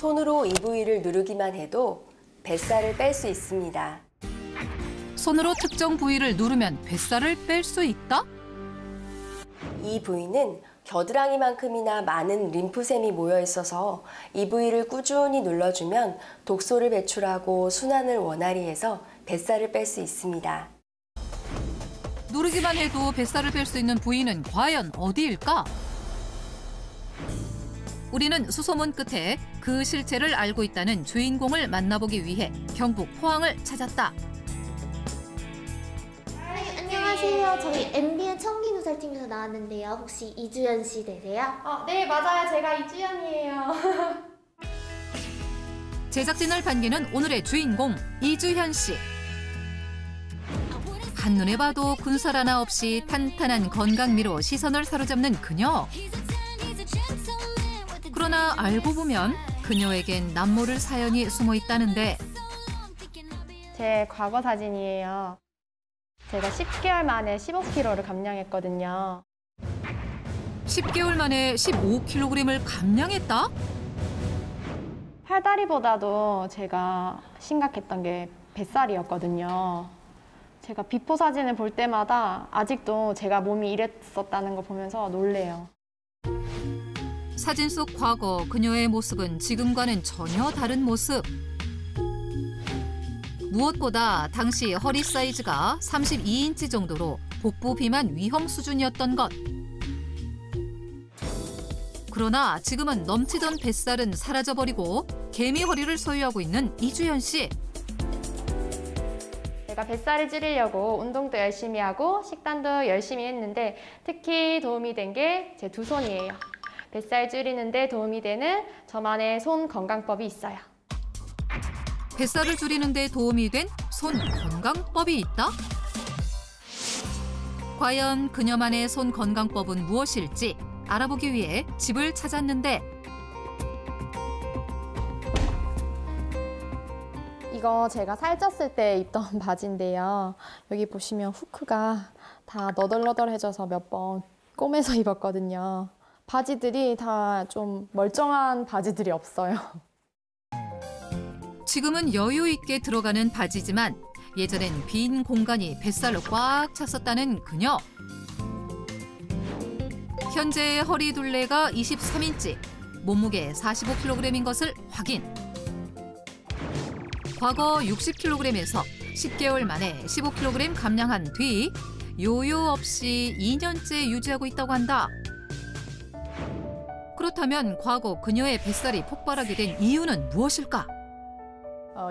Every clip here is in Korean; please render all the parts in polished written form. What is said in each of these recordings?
손으로 이 부위를 누르기만 해도 뱃살을 뺄 수 있습니다. 손으로 특정 부위를 누르면 뱃살을 뺄 수 있다? 이 부위는 겨드랑이만큼이나 많은 림프샘이 모여 있어서 이 부위를 꾸준히 눌러주면 독소를 배출하고 순환을 원활히 해서 뱃살을 뺄 수 있습니다. 누르기만 해도 뱃살을 뺄 수 있는 부위는 과연 어디일까? 우리는 수소문 끝에 그 실체를 알고 있다는 주인공을 만나보기 위해 경북 포항을 찾았다. 안녕하세요. 저희 MBN 청기누설팀에서 나왔는데요. 혹시 이주연 씨 되세요? 네, 맞아요. 제가 이주연이에요. 제작진을 반기는 오늘의 주인공 이주현 씨. 한눈에 봐도 군살 하나 없이 탄탄한 건강미로 시선을 사로잡는 그녀. 그러나 알고 보면 그녀에겐 남모를 사연이 숨어 있다는데. 제 과거 사진이에요. 제가 10개월 만에 15kg를 감량했거든요. 10개월 만에 15kg을 감량했다? 팔다리보다도 제가 심각했던 게 뱃살이었거든요. 제가 비포 사진을 볼 때마다 아직도 제가 몸이 이랬었다는 거 보면서 놀래요. 사진 속 과거 그녀의 모습은 지금과는 전혀 다른 모습. 무엇보다 당시 허리 사이즈가 32인치 정도로 복부 비만 위험 수준이었던 것. 그러나 지금은 넘치던 뱃살은 사라져버리고 개미 허리를 소유하고 있는 이주현 씨. 제가 뱃살을 줄이려고 운동도 열심히 하고 식단도 열심히 했는데 특히 도움이 된 게 제 두 손이에요. 뱃살 줄이는 데 도움이 되는 저만의 손 건강법이 있어요. 뱃살을 줄이는 데 도움이 된 손 건강법이 있다? 과연 그녀만의 손 건강법은 무엇일지 알아보기 위해 집을 찾았는데 이거 제가 살쪘을 때 입던 바지인데요. 여기 보시면 후크가 다 너덜너덜해져서 몇 번 꼬매서 입었거든요. 바지들이 다 좀 멀쩡한 바지들이 없어요. 지금은 여유 있게 들어가는 바지지만 예전엔 빈 공간이 뱃살로 꽉 찼었다는 그녀. 현재의 허리 둘레가 23인치, 몸무게 45kg인 것을 확인. 과거 60kg에서 10개월 만에 15kg 감량한 뒤 요요 없이 2년째 유지하고 있다고 한다. 그렇다면 과거 그녀의 뱃살이 폭발하게 된 이유는 무엇일까?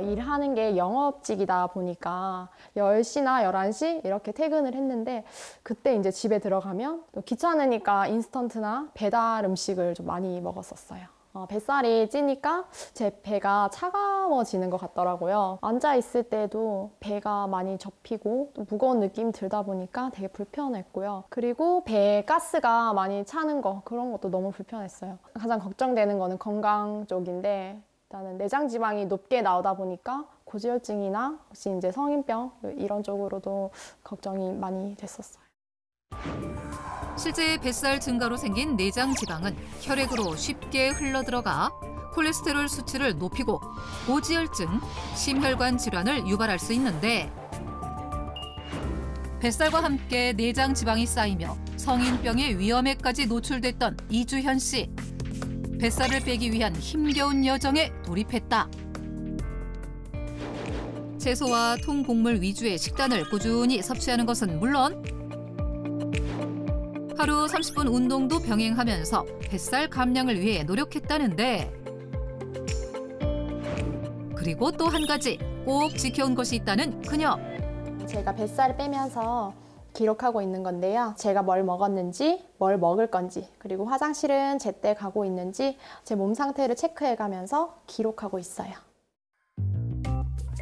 일하는 게 영업직이다 보니까 10시나 11시 이렇게 퇴근을 했는데 그때 이제 집에 들어가면 또 귀찮으니까 인스턴트나 배달 음식을 좀 많이 먹었었어요. 뱃살이 찌니까 제 배가 차가워지는 것 같더라고요. 앉아있을 때도 배가 많이 접히고 또 무거운 느낌이 들다 보니까 되게 불편했고요. 그리고 배에 가스가 많이 차는 거 그런 것도 너무 불편했어요. 가장 걱정되는 거는 건강 쪽인데 일단은 내장 지방이 높게 나오다 보니까 고지혈증이나 혹시 이제 성인병 이런 쪽으로도 걱정이 많이 됐었어요. 실제 뱃살 증가로 생긴 내장 지방은 혈액으로 쉽게 흘러들어가 콜레스테롤 수치를 높이고 고지혈증, 심혈관 질환을 유발할 수 있는데 뱃살과 함께 내장 지방이 쌓이며 성인병의 위험에까지 노출됐던 이주현 씨. 뱃살을 빼기 위한 힘겨운 여정에 돌입했다. 채소와 통곡물 위주의 식단을 꾸준히 섭취하는 것은 물론 하루 30분 운동도 병행하면서 뱃살 감량을 위해 노력했다는데 그리고 또 한 가지 꼭 지켜온 것이 있다는 그녀. 제가 뱃살을 빼면서 기록하고 있는 건데요. 제가 뭘 먹었는지, 뭘 먹을 건지, 그리고 화장실은 제때 가고 있는지 제 몸 상태를 체크해가면서 기록하고 있어요.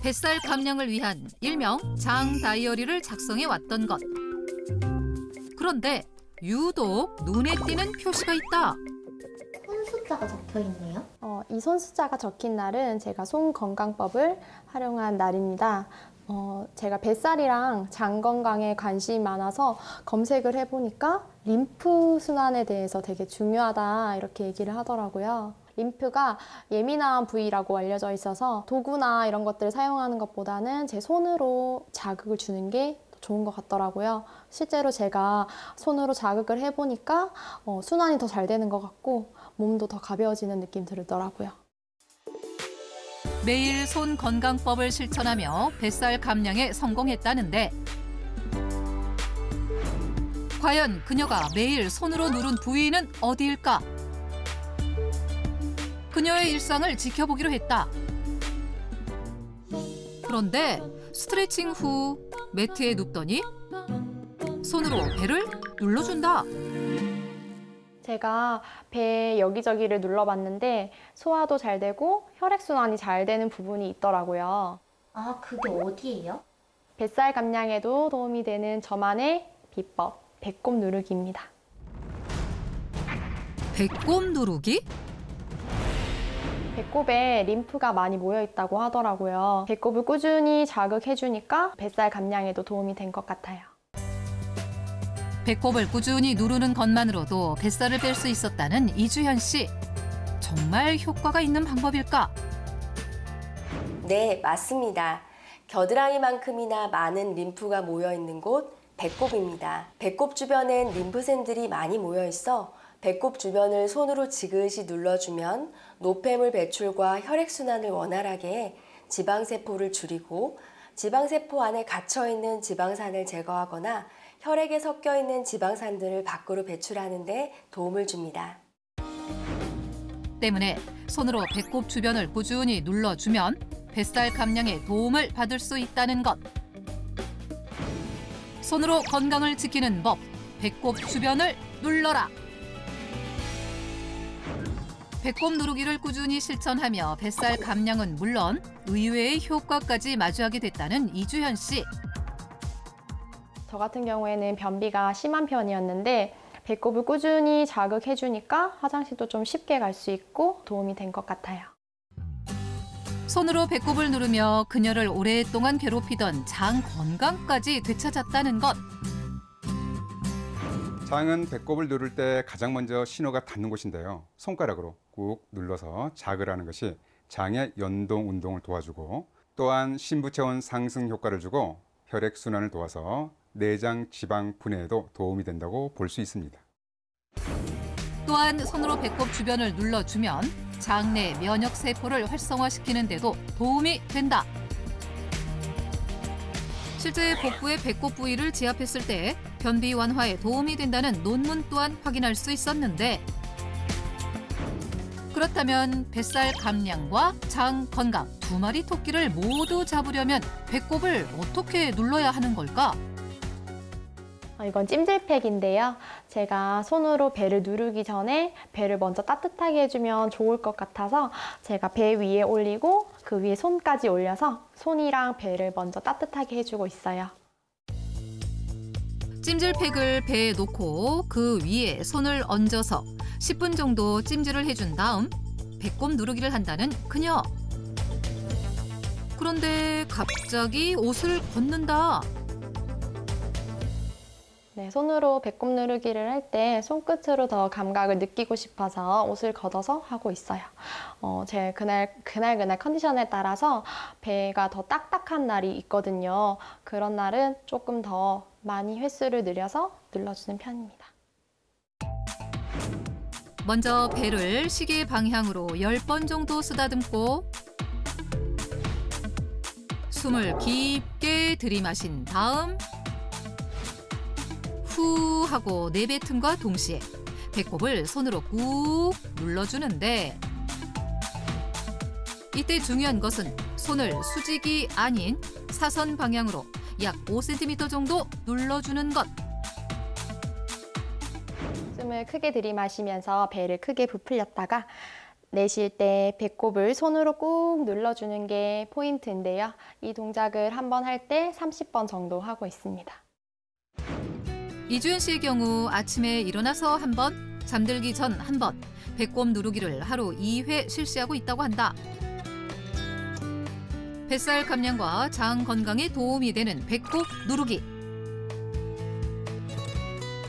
뱃살 감량을 위한 일명 장 다이어리를 작성해 왔던 것. 그런데 유독 눈에 띄는 표시가 있다. 손 숫자가 적혀 있네요. 이 손 숫자가 적힌 날은 제가 손 건강법을 활용한 날입니다. 제가 뱃살이랑 장 건강에 관심이 많아서 검색을 해보니까 림프 순환에 대해서 되게 중요하다 이렇게 얘기를 하더라고요. 림프가 예민한 부위라고 알려져 있어서 도구나 이런 것들을 사용하는 것보다는 제 손으로 자극을 주는 게 더 좋은 것 같더라고요. 실제로 제가 손으로 자극을 해보니까 순환이 더 잘 되는 것 같고 몸도 더 가벼워지는 느낌 들더라고요. 매일 손 건강법을 실천하며 뱃살 감량에 성공했다는데 과연 그녀가 매일 손으로 누른 부위는 어디일까? 그녀의 일상을 지켜보기로 했다. 그런데 스트레칭 후 매트에 눕더니 손으로 배를 눌러준다. 제가 배 여기저기를 눌러봤는데 소화도 잘 되고 혈액순환이 잘 되는 부분이 있더라고요. 아, 그게 어디예요? 뱃살 감량에도 도움이 되는 저만의 비법, 배꼽 누르기입니다. 배꼽 누르기? 배꼽에 림프가 많이 모여 있다고 하더라고요. 배꼽을 꾸준히 자극해주니까 뱃살 감량에도 도움이 된 것 같아요. 배꼽을 꾸준히 누르는 것만으로도 뱃살을 뺄 수 있었다는 이주현 씨. 정말 효과가 있는 방법일까? 네, 맞습니다. 겨드랑이만큼이나 많은 림프가 모여 있는 곳 배꼽입니다. 배꼽 주변엔 림프샘들이 많이 모여 있어 배꼽 주변을 손으로 지그시 눌러주면 노폐물 배출과 혈액순환을 원활하게 해 지방세포를 줄이고 지방세포 안에 갇혀있는 지방산을 제거하거나 혈액에 섞여있는 지방산들을 밖으로 배출하는 데 도움을 줍니다. 때문에 손으로 배꼽 주변을 꾸준히 눌러주면 뱃살 감량에 도움을 받을 수 있다는 것. 손으로 건강을 지키는 법, 배꼽 주변을 눌러라. 배꼽 누르기를 꾸준히 실천하며 뱃살 감량은 물론 의외의 효과까지 마주하게 됐다는 이주현 씨. 저 같은 경우에는 변비가 심한 편이었는데 배꼽을 꾸준히 자극해주니까 화장실도 좀 쉽게 갈 수 있고 도움이 된 것 같아요. 손으로 배꼽을 누르며 그녀를 오랫동안 괴롭히던 장 건강까지 되찾았다는 것. 장은 배꼽을 누를 때 가장 먼저 신호가 닿는 곳인데요. 손가락으로 꾹 눌러서 자극을 하는 것이 장의 연동 운동을 도와주고 또한 신부체온 상승 효과를 주고 혈액순환을 도와서 내장 지방 분해에도 도움이 된다고 볼 수 있습니다. 또한 손으로 배꼽 주변을 눌러주면 장내 면역세포를 활성화시키는 데도 도움이 된다. 실제 복부의 배꼽 부위를 지압했을 때 변비 완화에 도움이 된다는 논문 또한 확인할 수 있었는데 그렇다면 뱃살 감량과 장 건강 두 마리 토끼를 모두 잡으려면 배꼽을 어떻게 눌러야 하는 걸까? 이건 찜질팩인데요. 제가 손으로 배를 누르기 전에 배를 먼저 따뜻하게 해주면 좋을 것 같아서 제가 배 위에 올리고 그 위에 손까지 올려서 손이랑 배를 먼저 따뜻하게 해주고 있어요. 찜질팩을 배에 놓고 그 위에 손을 얹어서 10분 정도 찜질을 해준 다음 배꼽 누르기를 한다는 그녀. 그런데 갑자기 옷을 걷는다. 네, 손으로 배꼽 누르기를 할 때 손끝으로 더 감각을 느끼고 싶어서 옷을 걷어서 하고 있어요. 제 그날 컨디션에 따라서 배가 더 딱딱한 날이 있거든요. 그런 날은 조금 더 많이 횟수를 늘려서 눌러주는 편입니다. 먼저 배를 시계 방향으로 10번 정도 쓰다듬고 숨을 깊게 들이마신 다음 후 하고 내뱉음과 동시에 배꼽을 손으로 꾹 눌러주는데 이때 중요한 것은 손을 수직이 아닌 사선 방향으로 약 5cm 정도 눌러주는 것. 숨을 크게 들이마시면서 배를 크게 부풀렸다가 내쉴 때 배꼽을 손으로 꾹 눌러주는 게 포인트인데요. 이 동작을 한 번 할 때 30번 정도 하고 있습니다. 이주연 씨의 경우 아침에 일어나서 한 번, 잠들기 전 한 번, 배꼽 누르기를 하루 2회 실시하고 있다고 한다. 뱃살 감량과 장 건강에 도움이 되는 배꼽 누르기.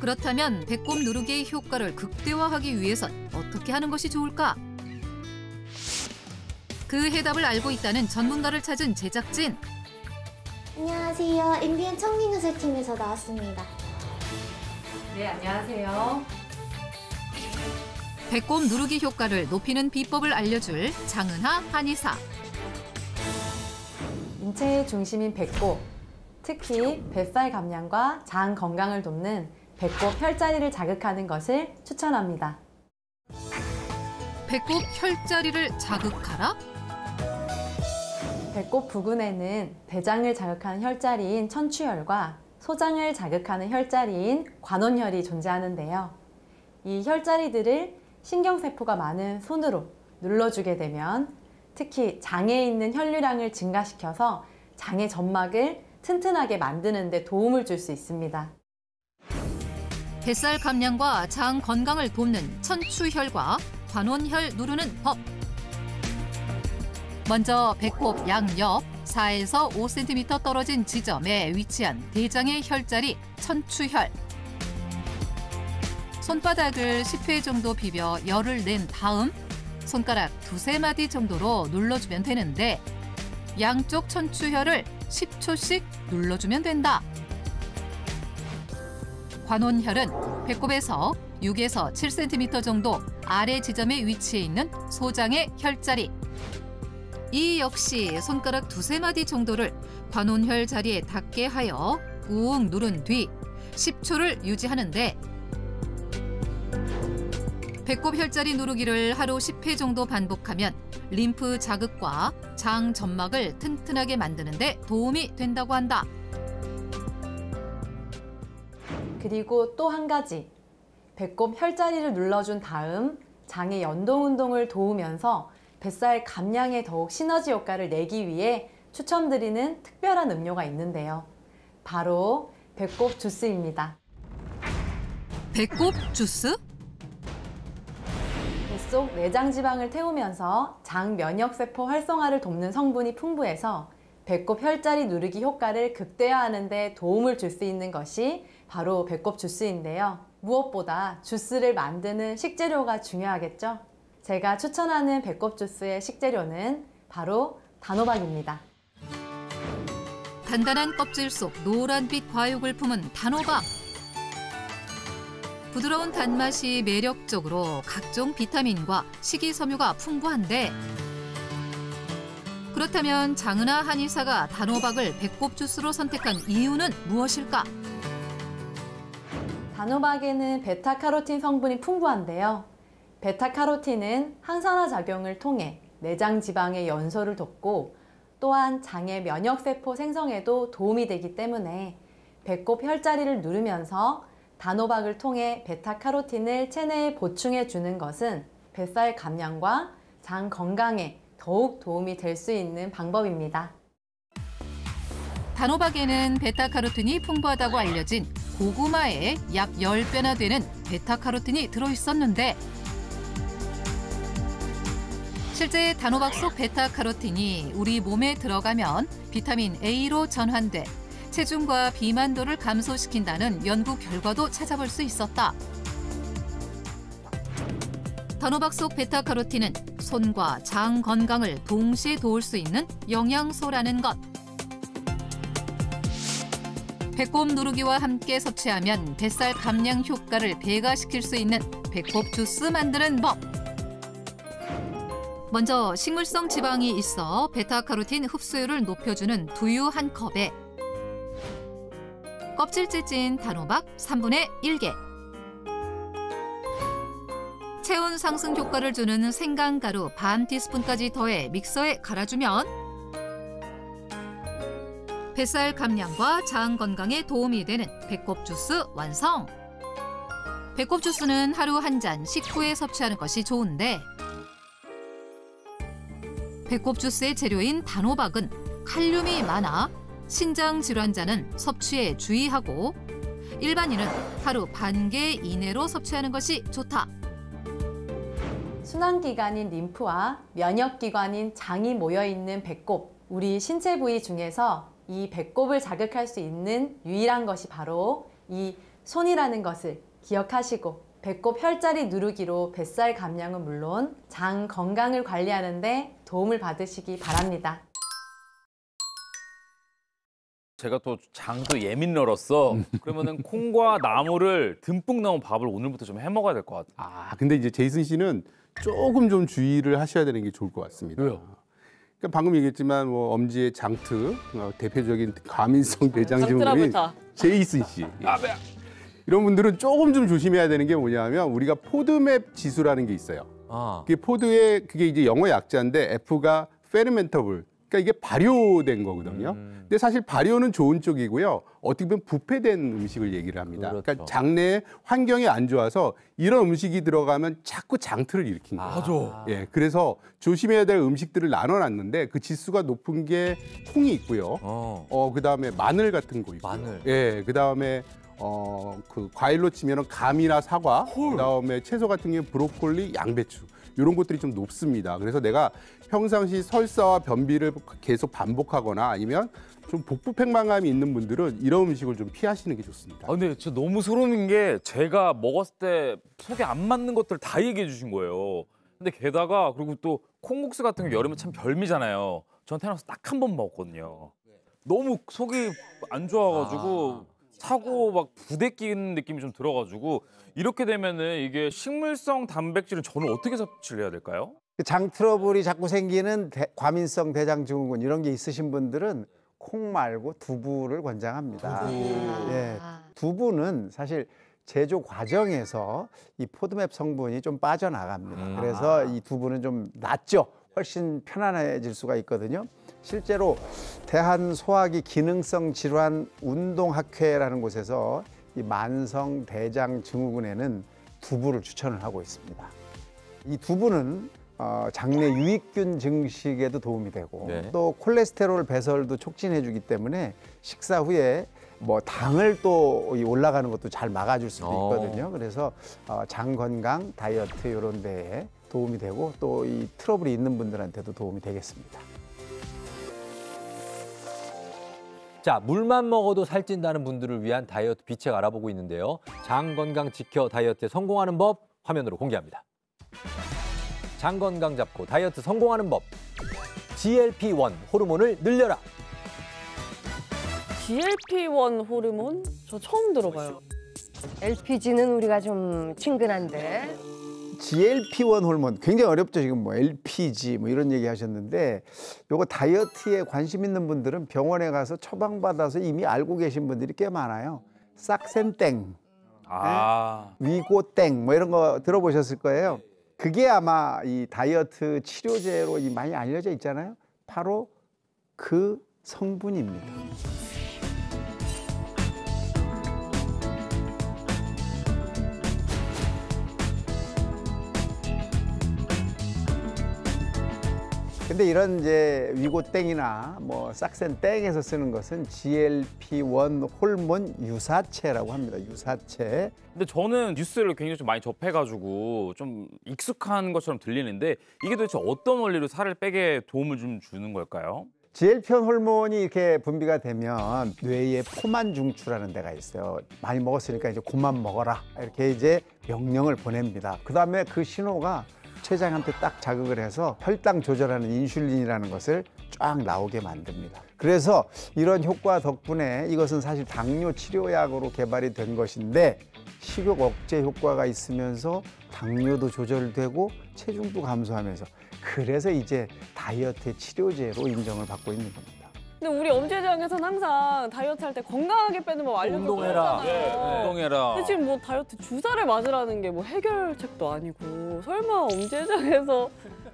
그렇다면 배꼽 누르기의 효과를 극대화하기 위해선 어떻게 하는 것이 좋을까? 그 해답을 알고 있다는 전문가를 찾은 제작진. 안녕하세요. MBN 청기누설팀에서 나왔습니다. 네, 안녕하세요. 배꼽 누르기 효과를 높이는 비법을 알려줄 장은하 한의사. 인체의 중심인 배꼽, 특히 뱃살 감량과 장 건강을 돕는 배꼽 혈자리를 자극하는 것을 추천합니다. 배꼽 혈자리를 자극하라? 배꼽 부근에는 대장을 자극하는 혈자리인 천추혈과 소장을 자극하는 혈자리인 관원혈이 존재하는데요. 이 혈자리들을 신경세포가 많은 손으로 눌러주게 되면 특히 장에 있는 혈류량을 증가시켜서 장의 점막을 튼튼하게 만드는 데 도움을 줄 수 있습니다. 뱃살 감량과 장 건강을 돕는 천추혈과 관원혈 누르는 법. 먼저 배꼽 양옆 4에서 5cm 떨어진 지점에 위치한 대장의 혈자리 천추혈. 손바닥을 10회 정도 비벼 열을 낸 다음 손가락 2-3마디 정도로 눌러주면 되는데 양쪽 천추혈을 10초씩 눌러주면 된다. 관원혈은 배꼽에서 6에서 7cm 정도 아래 지점에 위치해 있는 소장의 혈자리. 이 역시 손가락 2-3마디 정도를 관원혈 자리에 닿게 하여 꾹 누른 뒤 10초를 유지하는데 배꼽 혈자리 누르기를 하루 10회 정도 반복하면 림프 자극과 장 점막을 튼튼하게 만드는 데 도움이 된다고 한다. 그리고 또 한 가지, 배꼽 혈자리를 눌러준 다음 장의 연동 운동을 도우면서 뱃살 감량에 더욱 시너지 효과를 내기 위해 추천드리는 특별한 음료가 있는데요. 바로 배꼽 주스입니다. 배꼽 주스? 뱃속 내장 지방을 태우면서 장 면역세포 활성화를 돕는 성분이 풍부해서 배꼽 혈자리 누르기 효과를 극대화하는 데 도움을 줄 수 있는 것이 바로 배꼽 주스인데요. 무엇보다 주스를 만드는 식재료가 중요하겠죠? 제가 추천하는 배꼽 주스의 식재료는 바로 단호박입니다. 단단한 껍질 속 노란빛 과육을 품은 단호박. 부드러운 단맛이 매력적으로 각종 비타민과 식이섬유가 풍부한데 그렇다면 장은하 한의사가 단호박을 배꼽 주스로 선택한 이유는 무엇일까? 단호박에는 베타카로틴 성분이 풍부한데요. 베타카로틴은 항산화 작용을 통해 내장 지방의 연소를 돕고 또한 장의 면역세포 생성에도 도움이 되기 때문에 배꼽 혈자리를 누르면서 단호박을 통해 베타카로틴을 체내에 보충해 주는 것은 뱃살 감량과 장 건강에 더욱 도움이 될 수 있는 방법입니다. 단호박에는 베타카로틴이 풍부하다고 알려진 고구마에 약 10배나 되는 베타카로틴이 들어있었는데 실제 단호박 속 베타카로틴이 우리 몸에 들어가면 비타민 A로 전환돼 체중과 비만도를 감소시킨다는 연구 결과도 찾아볼 수 있었다. 단호박 속 베타카로틴은 손과 장 건강을 동시에 도울 수 있는 영양소라는 것. 배꼽 누르기와 함께 섭취하면 뱃살 감량 효과를 배가시킬 수 있는 배꼽 주스 만드는 법. 먼저 식물성 지방이 있어 베타카로틴 흡수율을 높여주는 두유 1컵에 껍질째 찐 단호박 3분의 1개, 체온 상승 효과를 주는 생강가루 반 티스푼까지 더해 믹서에 갈아주면 뱃살 감량과 장 건강에 도움이 되는 배꼽 주스 완성! 배꼽 주스는 하루 한 잔 식후에 섭취하는 것이 좋은데 배꼽 주스의 재료인 단호박은 칼륨이 많아 신장 질환자는 섭취에 주의하고 일반인은 하루 반 개 이내로 섭취하는 것이 좋다. 순환기관인 림프와 면역기관인 장이 모여있는 배꼽, 우리 신체 부위 중에서 이 배꼽을 자극할 수 있는 유일한 것이 바로 이 손이라는 것을 기억하시고 배꼽 혈자리 누르기로 뱃살 감량은 물론 장 건강을 관리하는 데 도움을 받으시기 바랍니다. 제가 또 장도 예민러로서 그러면은 콩과 나물을 듬뿍 넣은 밥을 오늘부터 좀 해 먹어야 될 것 같아요. 아, 근데 이제 제이슨 씨는 조금 좀 주의를 하셔야 되는 게 좋을 것 같습니다. 왜요? 그러니까 방금 얘기했지만 뭐 엄지의 장트, 대표적인 과민성 대장증후군인 제이슨 씨. 이런 분들은 조금 좀 조심해야 되는 게 뭐냐면 우리가 포드맵 지수라는 게 있어요. 그게 이제 영어 약자인데 F가 페르멘터블. 그러니까 이게 발효된 거거든요. 근데 사실 발효는 좋은 쪽이고요. 어떻게 보면 부패된 음식을 얘기를 합니다. 그렇죠. 그러니까 장내 환경이 안 좋아서 이런 음식이 들어가면 자꾸 장트를 일으킨 거예요. 맞아. 예, 그래서 조심해야 될 음식들을 나눠놨는데 그 지수가 높은 게 콩이 있고요. 그다음에 마늘 같은 거 있고. 마늘. 예, 그다음에 그 과일로 치면은 감이나 사과, 그다음에 채소 같은 경우에 브로콜리, 양배추. 이런 것들이 좀 높습니다. 그래서 내가 평상시 설사와 변비를 계속 반복하거나 아니면 좀 복부 팽만감이 있는 분들은 이런 음식을 좀 피하시는 게 좋습니다. 근데 진짜 너무 소름인 게 제가 먹었을 때 속에 안 맞는 것들 다 얘기해 주신 거예요. 근데 게다가 그리고 또 콩국수 같은 게 여름에 참 별미잖아요. 전 태어나서 딱 한 번 먹었거든요. 너무 속이 안 좋아가지고 차고 막 부대 끼는 느낌이 좀 들어가지고 이렇게 되면은 이게 식물성 단백질은 저는 어떻게 섭취를 해야 될까요? 장 트러블이 자꾸 생기는 과민성 대장증후군 이런 게 있으신 분들은 콩 말고 두부를 권장합니다. 예, 두부는 사실 제조 과정에서 이 포드맵 성분이 좀 빠져나갑니다. 그래서 이 두부는 좀 낫죠. 훨씬 편안해질 수가 있거든요. 실제로 대한소화기 기능성 질환 운동학회라는 곳에서 이 만성 대장 증후군에는 두부를 추천을 하고 있습니다. 이 두부는 장내 유익균 증식에도 도움이 되고 또 콜레스테롤 배설도 촉진해주기 때문에 식사 후에 뭐 당을 또 올라가는 것도 잘 막아줄 수도 있거든요. 그래서 장 건강, 다이어트 이런 데에 도움이 되고 또 이 트러블이 있는 분들한테도 도움이 되겠습니다. 자, 물만 먹어도 살찐다는 분들을 위한 다이어트 비책 알아보고 있는데요. 장 건강 지켜 다이어트에 성공하는 법 화면으로 공개합니다. 장 건강 잡고 다이어트 성공하는 법. GLP-1 호르몬을 늘려라. GLP-1 호르몬? 저 처음 들어봐요. LPG는 우리가 좀 친근한데. GLP-1 호르몬 굉장히 어렵죠. 지금 뭐 LPG 뭐 이런 얘기 하셨는데 요거 다이어트에 관심 있는 분들은 병원에 가서 처방받아서 이미 알고 계신 분들이 꽤 많아요. 싹센땡, 위고땡 뭐 이런 거 들어보셨을 거예요. 그게 아마 이 다이어트 치료제로 많이 알려져 있잖아요. 바로 그 성분입니다. 근데 이런 이제 위고땡이나 뭐 싹센땡에서 쓰는 것은 GLP-1 호르몬 유사체라고 합니다. 유사체. 근데 저는 뉴스를 굉장히 좀 많이 접해가지고 좀 익숙한 것처럼 들리는데 이게 도대체 어떤 원리로 살을 빼게 도움을 좀 주는 걸까요? GLP-1 호르몬이 이렇게 분비가 되면 뇌에 포만중추라는 데가 있어요. 많이 먹었으니까 이제 그만 먹어라 이렇게 이제 명령을 보냅니다. 그다음에 그 신호가 췌장한테 딱 자극을 해서 혈당 조절하는 인슐린이라는 것을 쫙 나오게 만듭니다. 그래서 이런 효과 덕분에 이것은 사실 당뇨 치료약으로 개발이 된 것인데 식욕 억제 효과가 있으면서 당뇨도 조절되고 체중도 감소하면서 그래서 이제 다이어트 치료제로 인정을 받고 있는 겁니다. 근데 우리 엄지장에서는 항상 다이어트 할 때 건강하게 빼는 법 알려주고 운동해라. 그러잖아요. 운동해라. 근데 지금 뭐 다이어트 주사를 맞으라는 게 뭐 해결책도 아니고 설마 엄지장에서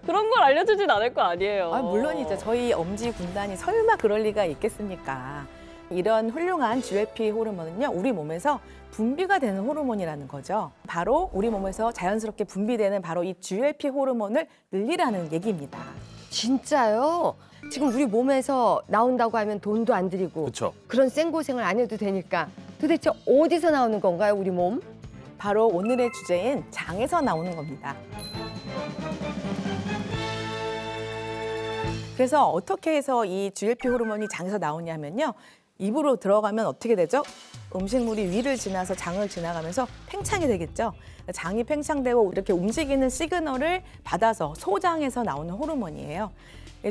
그런 걸 알려주진 않을 거 아니에요. 물론이죠. 저희 엄지 군단이 설마 그럴 리가 있겠습니까? 이런 훌륭한 GLP 호르몬은요, 우리 몸에서 분비가 되는 호르몬이라는 거죠. 바로 우리 몸에서 자연스럽게 분비되는 바로 이 GLP 호르몬을 늘리라는 얘기입니다. 진짜요? 지금 우리 몸에서 나온다고 하면 돈도 안 들이고 그렇죠. 그런 생고생을 안 해도 되니까 도대체 어디서 나오는 건가요, 우리 몸? 바로 오늘의 주제인 장에서 나오는 겁니다. 그래서 어떻게 해서 이 GLP 호르몬이 장에서 나오냐면요. 입으로 들어가면 어떻게 되죠? 음식물이 위를 지나서 장을 지나가면서 팽창이 되겠죠. 장이 팽창되고 이렇게 움직이는 시그널을 받아서 소장에서 나오는 호르몬이에요.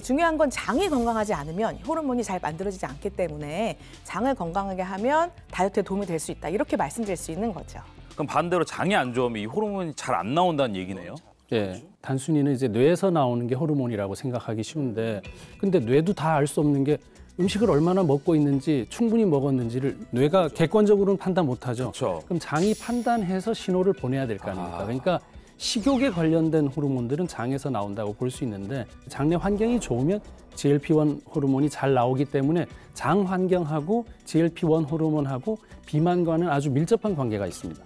중요한 건 장이 건강하지 않으면 호르몬이 잘 만들어지지 않기 때문에 장을 건강하게 하면 다이어트에 도움이 될 수 있다. 이렇게 말씀드릴 수 있는 거죠. 그럼 반대로 장이 안 좋으면 이 호르몬이 잘 안 나온다는 얘기네요. 예, 단순히는 이제 뇌에서 나오는 게 호르몬이라고 생각하기 쉬운데, 근데 뇌도 다 알 수 없는 게 음식을 얼마나 먹고 있는지, 충분히 먹었는지를 뇌가 객관적으로는 판단 못하죠. 그렇죠. 그럼 장이 판단해서 신호를 보내야 될 거 아닙니까? 그러니까 식욕에 관련된 호르몬들은 장에서 나온다고 볼 수 있는데, 장내 환경이 좋으면 GLP-1 호르몬이 잘 나오기 때문에 장 환경하고 GLP-1 호르몬하고 비만과는 아주 밀접한 관계가 있습니다.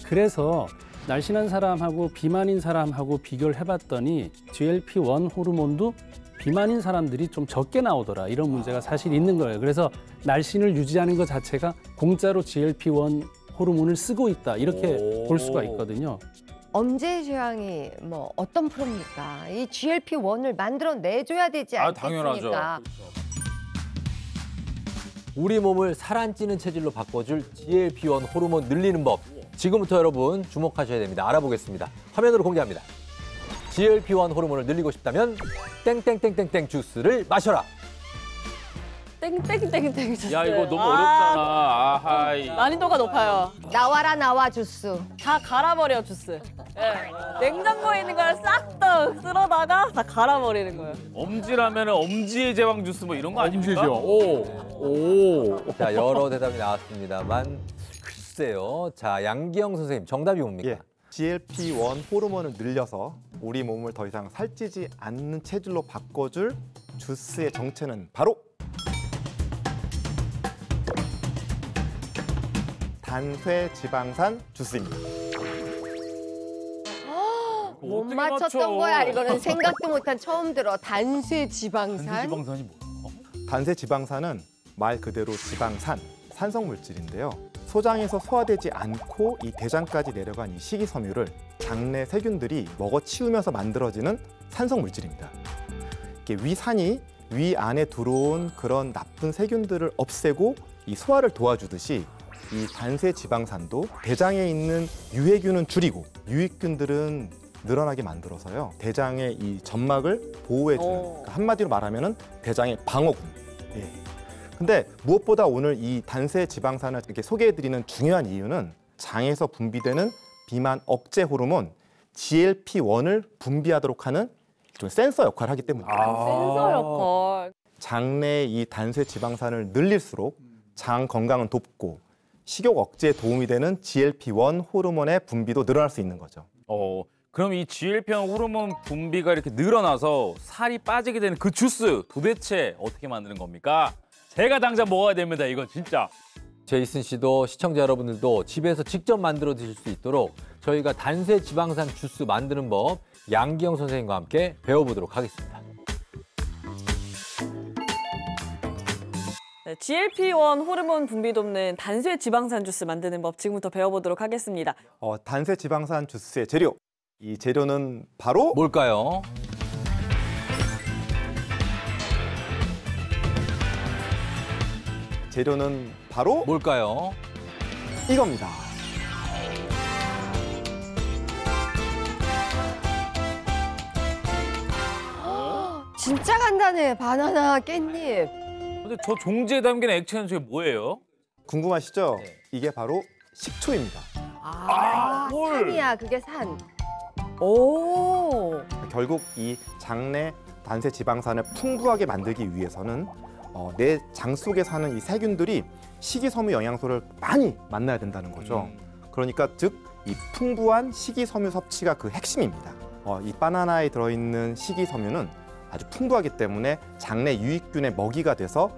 그래서 날씬한 사람하고 비만인 사람하고 비교를 해봤더니 GLP-1 호르몬도 비만인 사람들이 좀 적게 나오더라, 이런 문제가 사실 있는 거예요. 그래서 날씬을 유지하는 것 자체가 공짜로 GLP-1 호르몬을 쓰고 있다, 이렇게 볼 수가 있거든요. 엄지의 교양이 뭐 어떤 프로입니까? 이 GLP-1을 만들어 내줘야 되지 않겠습니까? 당연하죠. 우리 몸을 살 안 찌는 체질로 바꿔줄 GLP-1 호르몬 늘리는 법. 지금부터 여러분 주목하셔야 됩니다. 알아보겠습니다. 화면으로 공개합니다. GLP-1 호르몬을 늘리고 싶다면 땡땡땡땡땡 주스를 마셔라. 땡땡땡땡 주스. 야, 이거 너무 어렵잖아. 아하이. 난이도가 높아요. 나와라 나와 주스. 다 갈아버려 주스. 예. 냉장고에 있는 걸 싹 다 쓸어다가 다 갈아버리는 거예요. 엄지라면 엄지의 제왕 주스 뭐 이런 거 아닙니까? 엄지의 제왕. 오. 자, 여러 대답이 나왔습니다만 글쎄요. 자, 양기영 선생님 정답이 뭡니까? 예. GLP-1 호르몬을 늘려서 우리 몸을 더 이상 살찌지 않는 체질로 바꿔줄 주스의 정체는 바로 단쇄 지방산 주스입니다. 못 맞췄던 거야. 이거는 생각도 못한 처음 들어. 단쇄 지방산. 단쇄 지방산이 뭐예요? 단쇄 지방산은 말 그대로 지방산, 산성 물질인데요. 소장에서 소화되지 않고 이 대장까지 내려간 이 식이섬유를 장내 세균들이 먹어치우면서 만들어지는 산성 물질입니다. 이게 위산이 위 안에 들어온 그런 나쁜 세균들을 없애고 이 소화를 도와주듯이 이 단쇄 지방산도 대장에 있는 유해균은 줄이고 유익균들은 늘어나게 만들어서요. 대장의 이 점막을 보호해주는, 그러니까 한마디로 말하면은 대장의 방어군. 예. 근데 무엇보다 오늘 이 단쇄 지방산을 이렇게 소개해드리는 중요한 이유는 장에서 분비되는 비만 억제 호르몬 GLP-1을 분비하도록 하는 좀 센서 역할을 하기 때문입니다. 센서 역할. 장내 이 단쇄 지방산을 늘릴수록 장 건강은 돕고 식욕 억제에 도움이 되는 GLP-1 호르몬의 분비도 늘어날 수 있는 거죠. 그럼 이 GLP-1 호르몬 분비가 이렇게 늘어나서 살이 빠지게 되는 그 주스 도대체 어떻게 만드는 겁니까? 제가 당장 먹어야 됩니다, 이거 진짜. 제이슨 씨도 시청자 여러분들도 집에서 직접 만들어 드실 수 있도록 저희가 단쇄 지방산 주스 만드는 법 양기영 선생님과 함께 배워보도록 하겠습니다. 네, GLP-1 호르몬 분비 돕는 단쇄 지방산 주스 만드는 법 지금부터 배워보도록 하겠습니다. 단쇄 지방산 주스의 재료. 이 재료는 바로 뭘까요? 재료는 바로 뭘까요? 이겁니다. 진짜 간단해. 바나나, 깻잎. 근데 저 종지에 담긴 액체는 저게 뭐예요? 궁금하시죠? 이게 바로 식초입니다. 산이야. 그게 산. 오. 결국 이 장내 단쇄 지방산을 풍부하게 만들기 위해서는 내 장 속에 사는 이 세균들이 식이섬유 영양소를 많이 만나야 된다는 거죠. 그러니까 즉 이 풍부한 식이섬유 섭취가 그 핵심입니다. 이 바나나에 들어있는 식이섬유는 아주 풍부하기 때문에 장내 유익균의 먹이가 돼서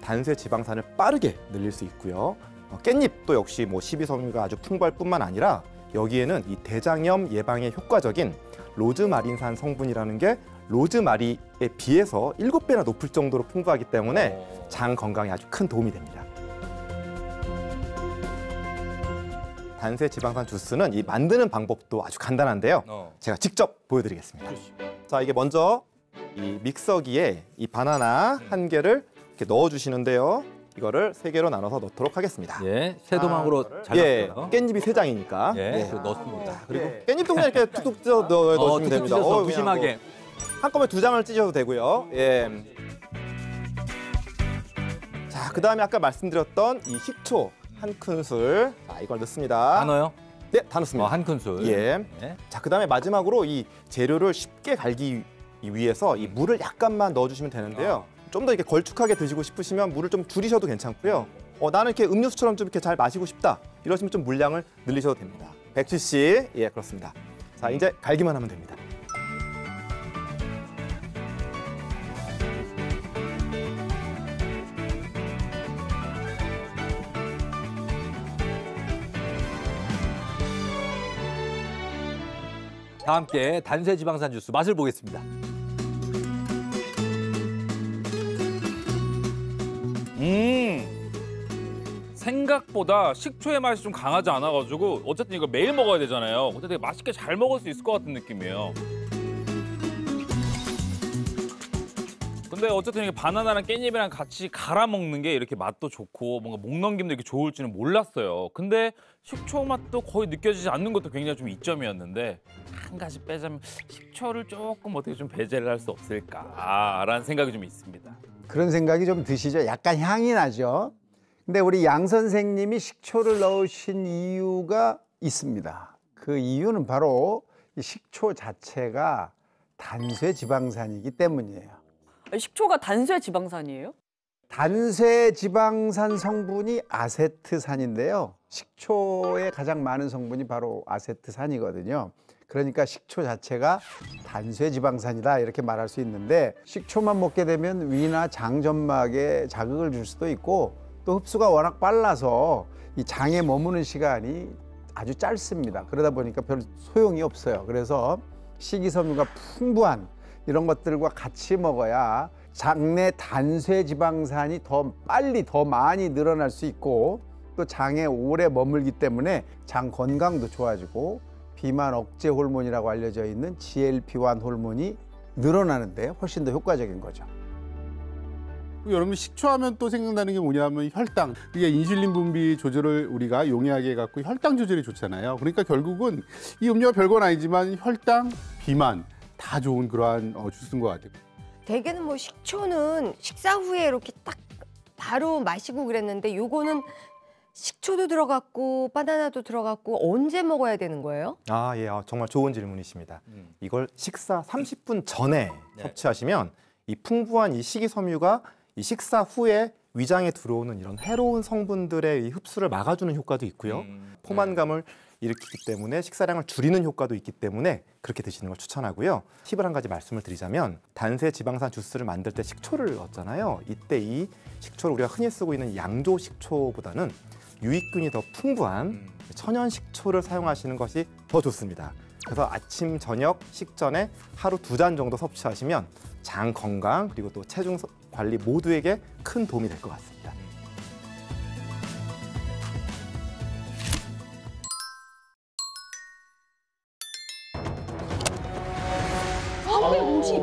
단쇄 지방산을 빠르게 늘릴 수 있고요. 깻잎도 역시 뭐 식이섬유가 아주 풍부할 뿐만 아니라 여기에는 이 대장염 예방에 효과적인 로즈마린산 성분이라는 게 로즈마리에 비해서 7배나 높을 정도로 풍부하기 때문에 장 건강에 아주 큰 도움이 됩니다. 단쇄 지방산 주스는 이 만드는 방법도 아주 간단한데요. 제가 직접 보여드리겠습니다. 자, 이게 먼저 이 믹서기에 이 바나나 한 개를 이렇게 넣어주시는데요. 이거를 3개로 나눠서 넣도록 하겠습니다. 예, 새도망으로 예, 잘랐어요. 깻잎이 3장이니까. 예, 넣습니다. 그리고 깻잎도 그냥 이렇게 툭툭 찢어 넣으시면 됩니다. 찢어서 그냥 무심하게. 뭐 한꺼번에 2장을 찢어도 되고요. 예. 자, 그다음에 아까 말씀드렸던 이 식초 1큰술. 자, 이걸 넣습니다. 다 넣어요? 네, 다 넣습니다. 1큰술. 예. 자, 그다음에 마지막으로 이 재료를 쉽게 갈기 위해서 이 물을 약간만 넣어주시면 되는데요. 좀 더 이렇게 걸쭉하게 드시고 싶으시면 물을 좀 줄이셔도 괜찮고요. 나는 이렇게 음료수처럼 좀 이렇게 잘 마시고 싶다. 이러시면 좀 물량을 늘리셔도 됩니다. 100cc. 예, 그렇습니다. 자, 이제 갈기만 하면 됩니다. 다 함께 단수의 지방산 주스 맛을 보겠습니다. 생각보다 식초의 맛이 좀 강하지 않아가지고 어쨌든 이거 매일 먹어야 되잖아요. 근데 되게 맛있게 잘 먹을 수 있을 것 같은 느낌이에요. 근데 어쨌든 이게 바나나랑 깻잎이랑 같이 갈아 먹는 게 이렇게 맛도 좋고 뭔가 목 넘김도 이렇게 좋을 줄은 몰랐어요. 근데 식초 맛도 거의 느껴지지 않는 것도 굉장히 좀 이점이었는데 한 가지 빼자면 식초를 조금 어떻게 좀 배제를 할 수 없을까라는 생각이 좀 있습니다. 그런 생각이 좀 드시죠? 약간 향이 나죠? 근데 우리 양 선생님이 식초를 넣으신 이유가 있습니다. 그 이유는 바로 이 식초 자체가 단쇄 지방산이기 때문이에요. 식초가 단쇄 지방산이에요? 단쇄 지방산 성분이 아세트산인데요. 식초에 가장 많은 성분이 바로 아세트산이거든요. 그러니까 식초 자체가 단쇄 지방산이다 이렇게 말할 수 있는데 식초만 먹게 되면 위나 장점막에 자극을 줄 수도 있고 또 흡수가 워낙 빨라서 이 장에 머무는 시간이 아주 짧습니다. 그러다 보니까 별 소용이 없어요. 그래서 식이섬유가 풍부한 이런 것들과 같이 먹어야 장내 단쇄 지방산이 더 빨리 더 많이 늘어날 수 있고 또 장에 오래 머물기 때문에 장 건강도 좋아지고 비만 억제 호르몬이라고 알려져 있는 GLP-1 호르몬이 늘어나는데 훨씬 더 효과적인 거죠. 여러분 식초하면 또 생각나는 게 뭐냐면 혈당. 이게 인슐린 분비 조절을 우리가 용이하게 해갖고 혈당 조절이 좋잖아요. 그러니까 결국은 이 음료가 별건 아니지만 혈당, 비만 다 좋은 그러한 주스인 것 같아요. 대개는 뭐 식초는 식사 후에 이렇게 딱 바로 마시고 그랬는데 요거는 식초도 들어갔고 바나나도 들어갔고 언제 먹어야 되는 거예요? 예, 정말 좋은 질문이십니다. 이걸 식사 30분 전에 섭취하시면 이 풍부한 이 식이섬유가 이 식사 후에 위장에 들어오는 이런 해로운 성분들의 이 흡수를 막아주는 효과도 있고요. 포만감을 일으키기 때문에 식사량을 줄이는 효과도 있기 때문에 그렇게 드시는 걸 추천하고요. 팁을 한 가지 말씀을 드리자면 단쇄 지방산 주스를 만들 때 식초를 넣었잖아요. 이때 이 식초를 우리가 흔히 쓰고 있는 양조 식초보다는 유익균이 더 풍부한 천연 식초를 사용하시는 것이 더 좋습니다. 그래서 아침, 저녁 식전에 하루 2잔 정도 섭취하시면 장 건강 그리고 또 체중 관리 모두에게 큰 도움이 될 것 같습니다. 어,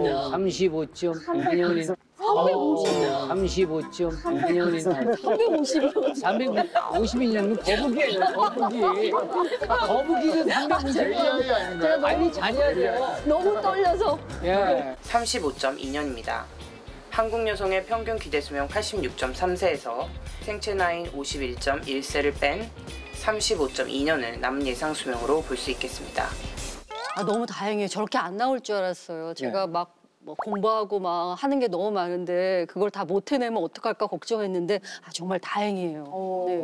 35.2년이 35.2년이 352년은 거북이에요. 거북이는 352년 빨리 잘해야 돼요. 너무 떨려서. 예. 35.2년입니다. 한국 여성의 평균 기대 수명 86.3세에서 생체 나이인 51.1세를 뺀 35.2년을 남 예상 수명으로 볼 수 있겠습니다. 너무 다행이에요. 저렇게 안 나올 줄 알았어요. 제가 막 공부하고 막 하는 게 너무 많은데 그걸 다 못 해내면 어떡할까 걱정했는데 정말 다행이에요. 네.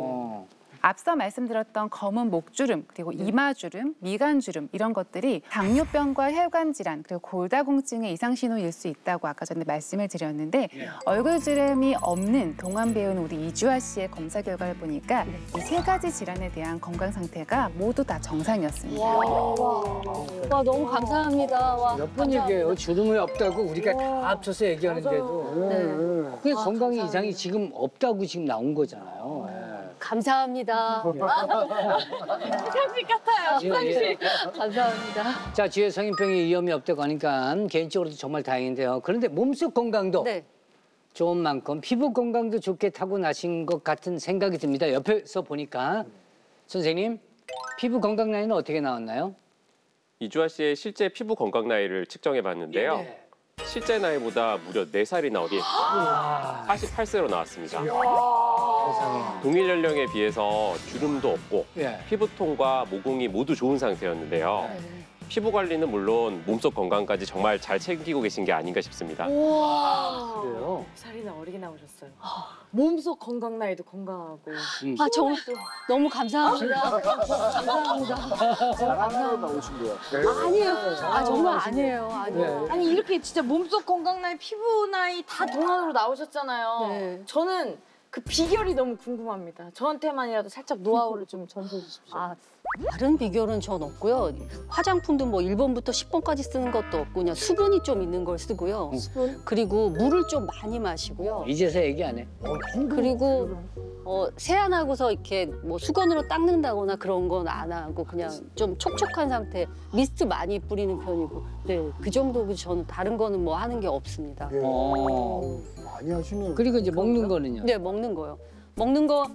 앞서 말씀드렸던 검은 목주름, 그리고 이마주름, 미간주름 이런 것들이 당뇨병과 혈관 질환, 그리고 골다공증의 이상 신호일 수 있다고 아까 전에 말씀을 드렸는데 얼굴주름이 없는 동안 배우는 우리 이주아 씨의 검사 결과를 보니까 이 3가지 질환에 대한 건강 상태가 모두 다 정상이었습니다. 와, 너무 감사합니다. 와, 몇 번 얘기해요. 주름이 없다고 우리가 다 합쳐서 얘기하는데도 그게 건강에 이상이 지금 없다고 지금 나온 거잖아요. 감사합니다. 상식 같아요. 상식. 감사합니다. 자, 뒤에 성인병에 위험이 없다고 하니까 개인적으로도 정말 다행인데요. 그런데 몸속 건강도 좋은 만큼 피부 건강도 좋게 타고나신 것 같은 생각이 듭니다. 옆에서 보니까. 선생님, 피부 건강 나이는 어떻게 나왔나요? 이주아 씨의 실제 피부 건강 나이를 측정해 봤는데요. 네. 실제 나이보다 무려 4살이나 어린 48세로 나왔습니다. 동일 연령에 비해서 주름도 없고 예. 피부톤과 모공이 모두 좋은 상태였는데요. 피부 관리는 물론 몸속 건강까지 정말 잘 챙기고 계신 게 아닌가 싶습니다. 우와. 그래요? 살이나 어리게 나오셨어요. 몸속 건강 나이도 건강하고. 아, 정말 너무 감사합니다. 감사합니다. 자랑하러 나오신 것 같아요. 아니에요. 아, 정말 아니에요. 아니에요. 아니 이렇게 진짜 몸속 건강 나이, 피부 나이 다 동안으로 나오셨잖아요. 네. 저는 그 비결이 너무 궁금합니다. 저한테만이라도 살짝 노하우를 좀 전수해 주십시오. 아, 다른 비결은 전 없고요. 화장품도 뭐 1번부터 10번까지 쓰는 것도 없고 그냥 수분이 좀 있는 걸 쓰고요. 수분? 그리고 물을 좀 많이 마시고요. 이제서 얘기 안 해. 그리고 세안하고서 이렇게 뭐 수건으로 닦는다거나 그런 건 안 하고 그냥 좀 촉촉한 상태, 미스트 많이 뿌리는 편이고. 네, 그 정도고 저는 다른 거는 뭐 하는 게 없습니다. 많이 하시네요. 그리고 이제 먹는 거는요? 네, 먹는 거요. 먹는 거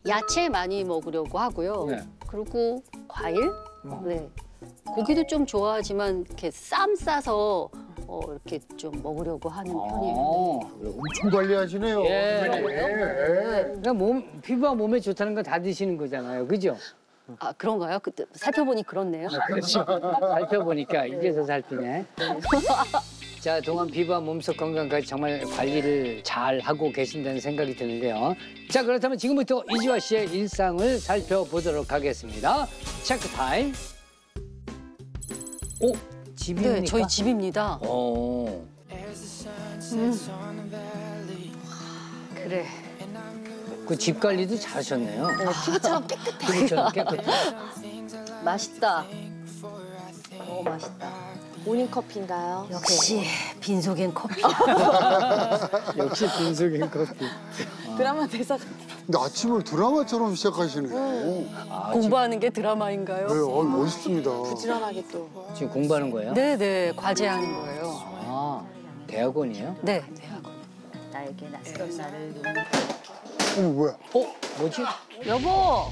야채 많이 먹으려고 하고요. 네. 그리고 과일? 네. 고기도 좀 좋아하지만 이렇게 쌈 싸서 이렇게 좀 먹으려고 하는 편이에요. 네. 엄청 관리하시네요. 그러니까 피부와 몸에 좋다는 건 다 드시는 거잖아요. 그죠? 아, 그런가요? 그때 살펴보니 그렇네요. 그렇죠. 살펴보니까 이제서 살피네. 자, 동안 피부와 몸속 건강까지 정말 관리를 잘 하고 계신다는 생각이 드는데요. 자, 그렇다면 지금부터 이주아 씨의 일상을 살펴보도록 하겠습니다. 체크 타임. 오, 집입니까? 네, 저희 집입니다. 오. 그래. 그 집 관리도 잘하셨네요. 피부처럼 깨끗해. 피부처럼 깨끗해. 맛있다. 맛있다. 모닝커피인가요? 역시 빈속엔 커피. 역시 빈속엔 커피. 드라마 대사. 근데 아침을 드라마처럼 시작하시네요. 공부하는 게 드라마인가요? 네, 멋있습니다. 부지런하게 또. 지금 공부하는 거예요? 네네, 과제하는 거예요. 아, 대학원이에요? 네, 대학원. 나에게 낯선 나를 뭐야? 뭐지? 여보!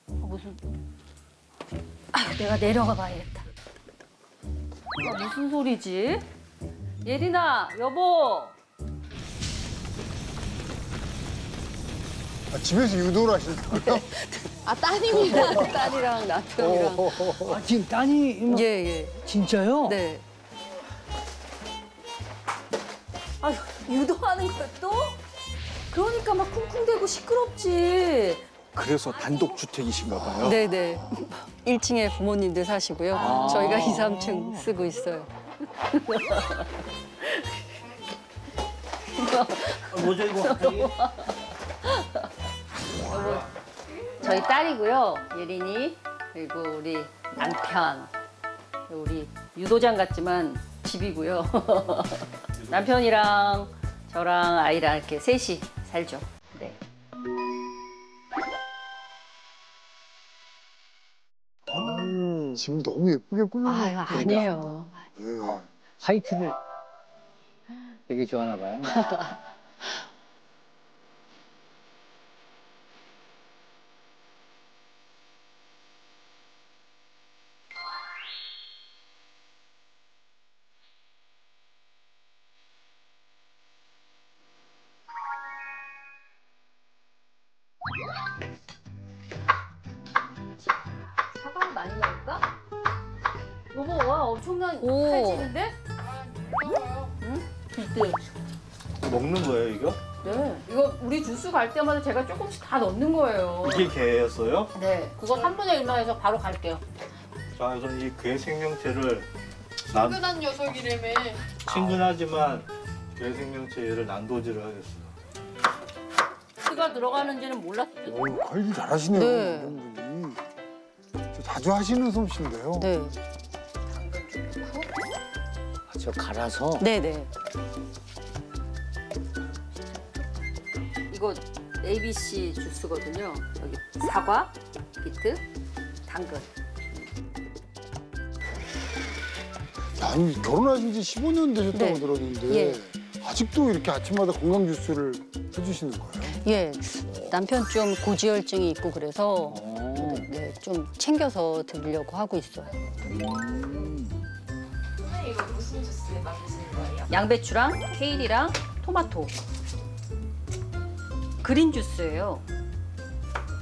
무슨... 내가 내려가 봐야겠다. 무슨 소리지? 예린아, 여보! 집에서 유도를 하시는 거예요? 아, 따님이랑 딸이랑 남편이랑. 아, 지금 따님? 예. 진짜요? 네. 아, 유도하는 거야 또? 그러니까 막 쿵쿵대고 시끄럽지. 그래서 단독주택이신가 봐요? 네네. 1층에 부모님들 사시고요. 저희가 2, 3층 쓰고 있어요. 뭐죠 이거? 저희 딸이고요. 예린이, 그리고 우리 남편. 우리 유도장 같지만 집이고요. 남편이랑 저랑 아이랑 이렇게 셋이 살죠. 네. 지금 너무 예쁘게 꾸며놓으니까. 아니에요. 화이트를 되게 좋아하나 봐요. 사과를 많이 넣을까? 여보, 와, 엄청난 칼질인데? 응? 네. 먹는 거예요, 이거? 네. 이거 우리 주스 갈 때마다 제가 조금씩 다 넣는 거예요. 이게 개였어요? 네. 그거 3분의 1만 해서 바로 갈게요. 자, 우선 이 개 생명체를 친근한 녀석이라며. 친근하지만 개 생명체 얘를 난도질을 하겠어요. 피가 들어가는지는 몰랐어요. 관리 잘하시네요. 네. 이런 분이. 저 자주 하시는 솜씨인데요. 네. 저 갈아서? 네네. 이거 ABC 주스거든요. 여기 사과, 비트, 당근. 아니 결혼하신 지 15년 되셨다고 네. 들었는데 예. 아직도 이렇게 아침마다 건강 주스를 해주시는 거예요? 예, 남편 좀 고지혈증이 있고 그래서 네, 좀 챙겨서 드리려고 하고 있어요. 이거 무슨 주스 만드시는 거예요? 양배추랑 케일이랑 토마토. 그린 주스예요.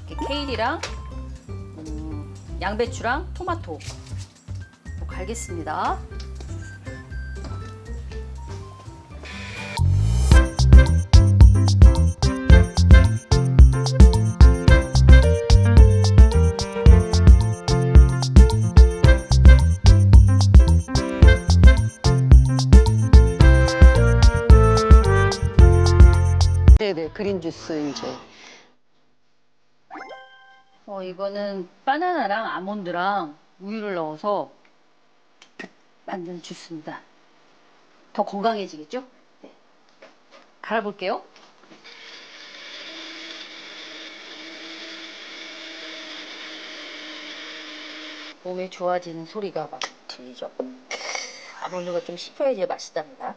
이렇게 케일이랑 양배추랑 토마토. 갈겠습니다. 네네, 그린 주스 이제. 이거는 바나나랑 아몬드랑 우유를 넣어서 만든 주스입니다. 더 건강해지겠죠? 네. 갈아볼게요. 몸이 좋아지는 소리가 막 들리죠? 아몬드가 좀 씹혀야지 맛있답니다.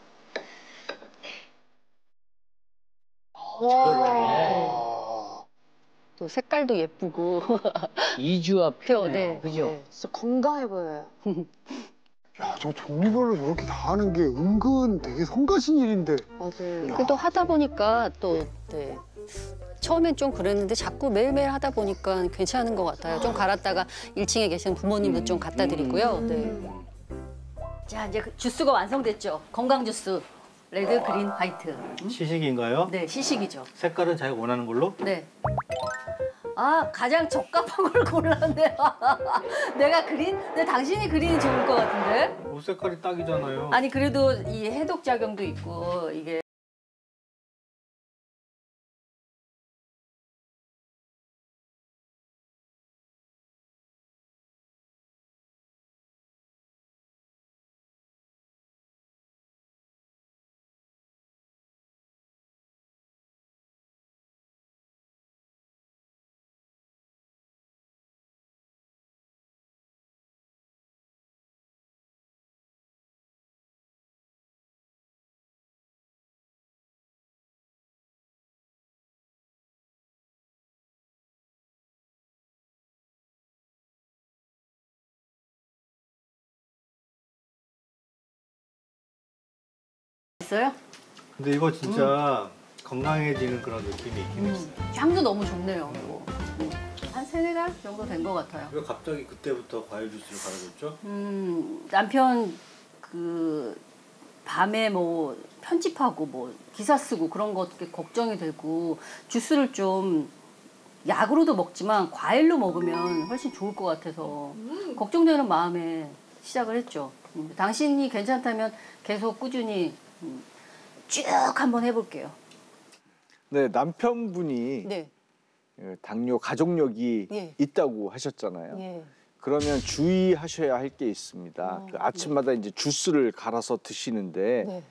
또 색깔도 예쁘고 이주와 표, 네. 그죠? 진짜 건강해 보여요. 야, 저 종류별로 저렇게 다 하는 게 은근 되게 성가신 일인데. 맞아요. 그래도 하다 보니까 또 네. 처음엔 좀 그랬는데 자꾸 매일매일 하다 보니까 괜찮은 것 같아요. 좀 갈았다가 1층에 계신 부모님도 좀 갖다 드리고요. 네. 자, 이제 그 주스가 완성됐죠. 건강 주스. 레드, 그린, 화이트. 시식인가요? 네, 시식이죠. 색깔은 자기가 원하는 걸로? 네. 아, 가장 적합한 걸 골랐네요. 내가 그린? 근데 당신이 그린이 좋을 것 같은데? 옷 색깔이 딱이잖아요. 아니, 그래도 이 해독 작용도 있고, 이게. 있어요? 근데 이거 진짜 건강해지는 그런 느낌이 있긴 했어요. 향도 너무 좋네요. 이거. 한 3-4달 정도 된 것 같아요. 왜 갑자기 그때부터 과일 주스를 갈아줬죠? 남편 그 밤에 뭐 편집하고 뭐 기사 쓰고 그런 것 걱정이 되고 주스를 좀 약으로도 먹지만 과일로 먹으면 훨씬 좋을 것 같아서 걱정되는 마음에 시작을 했죠. 당신이 괜찮다면 계속 꾸준히 쭉 한번 해볼게요. 네, 남편분이 네. 당뇨 가족력이 예. 있다고 하셨잖아요. 예. 그러면 주의하셔야 할 게 있습니다. 그 아침마다 이제 주스를 갈아서 드시는데 네.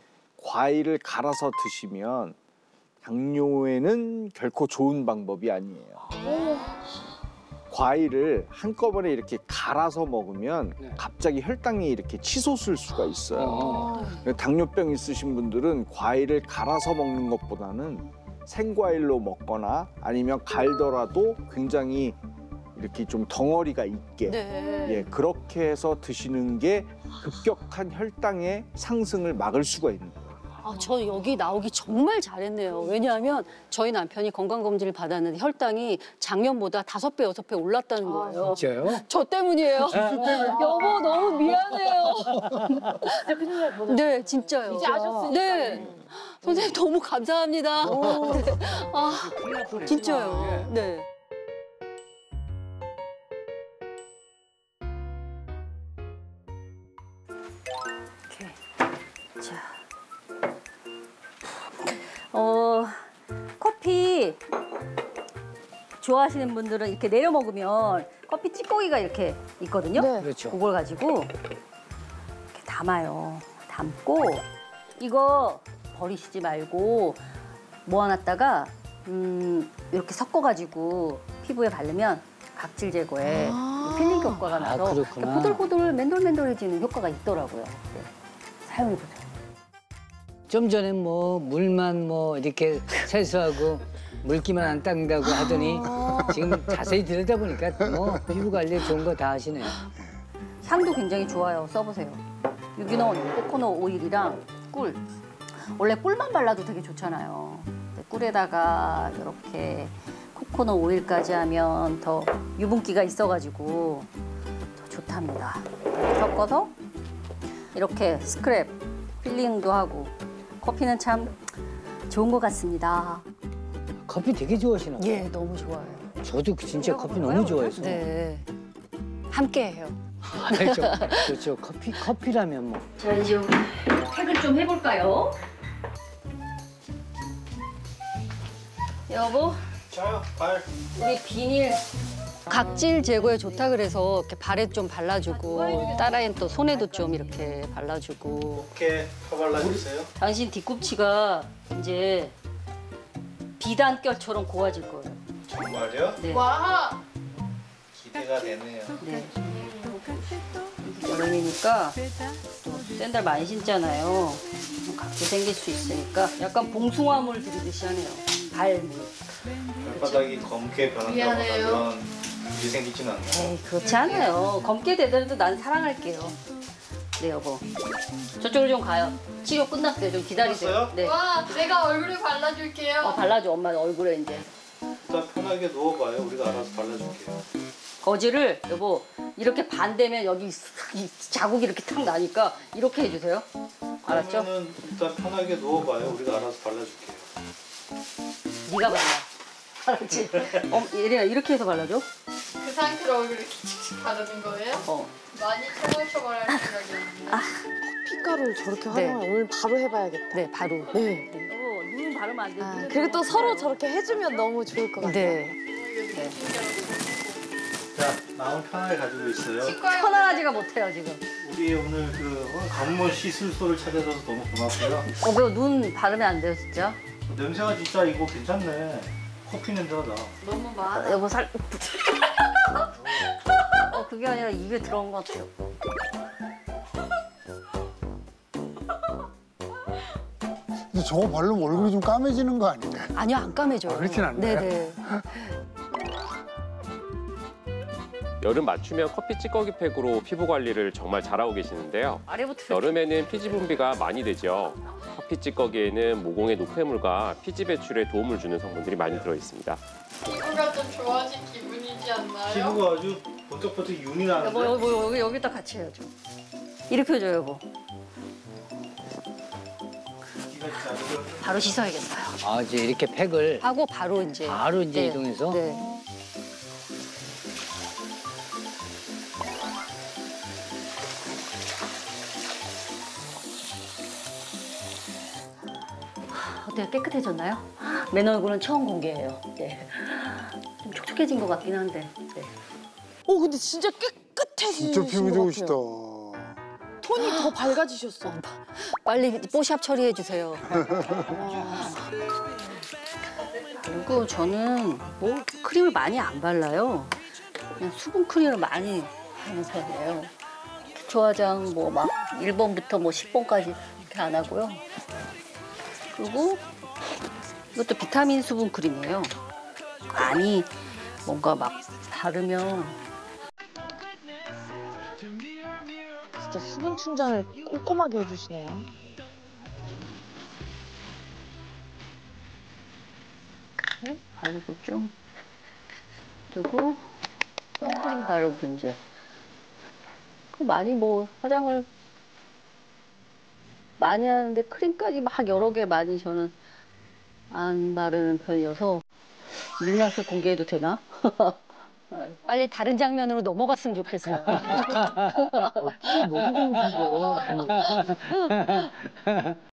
과일을 갈아서 드시면 당뇨에는 결코 좋은 방법이 아니에요. 과일을 한꺼번에 이렇게 갈아서 먹으면 갑자기 혈당이 이렇게 치솟을 수가 있어요. 당뇨병 있으신 분들은 과일을 갈아서 먹는 것보다는 생과일로 먹거나 아니면 갈더라도 굉장히 이렇게 좀 덩어리가 있게 예, 그렇게 해서 드시는 게 급격한 혈당의 상승을 막을 수가 있는 거예요. 저 여기 나오기 정말 잘했네요. 왜냐하면 저희 남편이 건강검진을 받았는데 혈당이 작년보다 5배, 6배 올랐다는 거예요. 진짜요? 저 때문이에요. 여보, 너무 미안해요. 네, 진짜요. 이제 아셨으니까. 네. 선생님 너무 감사합니다. 네. 아, 진짜요. 네. 오케이. 자. 커피 좋아하시는 분들은 이렇게 내려 먹으면 커피 찌꺼기가 이렇게 있거든요. 그렇죠. 그걸 가지고 이렇게 담아요. 담고 이거 버리시지 말고 모아놨다가 이렇게 섞어가지고 피부에 바르면 각질 제거에 필링 효과가 나서 그렇구나. 포들포들 맨돌맨돌해지는 효과가 있더라고요. 네. 사용해보세요. 좀 전에 뭐 물만 뭐 이렇게 세수하고 물기만 안 닦는다고 하더니 지금 자세히 들여다보니까 뭐 피부 관리 좋은 거 다 하시네요. 향도 굉장히 좋아요. 써보세요. 유기농 코코넛 오일이랑 꿀. 원래 꿀만 발라도 되게 좋잖아요. 근데 꿀에다가 이렇게 코코넛 오일까지 하면 더 유분기가 있어가지고 더 좋답니다. 섞어서 이렇게 스크랩 필링도 하고 커피는 참 좋은 것 같습니다. 커피 되게 좋아하시나 봐요. 예, 너무 좋아요. 저도 진짜 커피 너무 좋아해서. 네. 함께 해요. 그렇죠. 커피라면 뭐. 자, 이제 팩을 좀 해볼까요? 여보. 저요, 발. 우리 비닐 각질 제거에 좋다 그래서 이렇게 발에 좀 발라주고 딸아이는 또 손에도 좀 이렇게 발라주고. 이렇게 더 발라주세요. 당신 뒤꿈치가 이제 비단결처럼 고와질 거예요. 정말요? 네. 와! 기대가 되네요. 네. 여름이니까 또 샌들 많이 신잖아요. 각질 생길 수 있으니까 약간 봉숭아물 들이듯이 하네요. 발물. 발바닥이 검게 변한다거나 미안해요. 그런 일이 생기진 않나요? 에이, 그렇지 않아요. 검게 되더라도 난 사랑할게요. 네, 여보. 저쪽으로 좀 가요. 치료 끝났어요. 좀 기다리세요. 네. 와, 내가 얼굴에 발라줄게요. 발라줘. 엄마 얼굴에 이제. 일단 편하게 누워봐요. 우리가 알아서 발라줄게요. 거즈를 여보 이렇게 반대면 여기 이 자국이 이렇게 탁 나니까 이렇게 해주세요. 알았죠? 그러면은 일단 편하게 누워봐요. 우리가 알아서 발라줄게요. 네가 발라. 알았지? 얘네가 이렇게 해서 발라줘. 그 상태로 얼굴을 이렇게 칙칙 바르는 거예요? 많이 샤벌샤벌할 생각이었는데. 피가루를 저렇게 네. 활용하면 오늘 바로 해봐야겠다. 네, 바로. 네. 여보 눈 바르면 안 돼. 그리고 또 서로 저렇게 해주면 너무 좋을 것 같아요. 네. 자, 마음 편하게 가지고 있어요. 편안하지가 못해요 지금. 우리 오늘 그 관문 시술소를 찾아줘서 너무 고맙고요. 그거 눈 바르면 안 돼요 진짜? 냄새가 진짜 이거 괜찮네. 커피 냄새가 나. 너무 많아. 여보 살. 그게 아니라 입에 들어온 것 같아요. 근데 저거 바르면 얼굴이 좀 까매지는 거 아닌가요? 아니요 안 까매져요. 그렇진 않나요? 네네. 여름 맞춤형 커피 찌꺼기 팩으로 피부 관리를 정말 잘하고 계시는데요. 아래부터. 여름에는 피지 분비가 많이 되죠. 커피 찌꺼기에는 모공의 노폐물과 피지 배출에 도움을 주는 성분들이 많이 들어 있습니다. 피부가 좀 좋아진 기분이지 않나요? 피부가 아주 번쩍번쩍 윤이 나는데. 여보 여기다 같이 해야죠. 이렇게 해줘요 여보. 바로 씻어야겠어요. 아, 이제 이렇게 팩을 하고 바로 이제. 바로 이제 네. 이동해서? 네. 어때요? 깨끗해졌나요? 맨 얼굴은 처음 공개해요. 네. 좀 촉촉해진 것 같긴 한데. 네. 근데 진짜 깨끗해지신 진짜 피부 것 좋으시다. 같아요. 톤이 더 밝아지셨어. 빨리 뽀샵 처리해 주세요. 그리고 저는 뭐 크림을 많이 안 발라요. 그냥 수분 크림을 많이 하는 편이에요. 기초 화장 뭐 막 1번부터 뭐 10번까지 이렇게 안 하고요. 그리고 이것도 비타민 수분 크림이에요. 많이 뭔가 막 바르면 진짜 수분 충전을 꼼꼼하게 해주시네요. 바르고 좀 그리고 선크림 바르고 이제 많이 뭐 화장을 많이 하는데 크림까지 막 여러 개 많이 저는 안 바르는 편이어서 물맛을 공개해도 되나? 빨리 다른 장면으로 넘어갔으면 좋겠어요. 너무 궁금해요.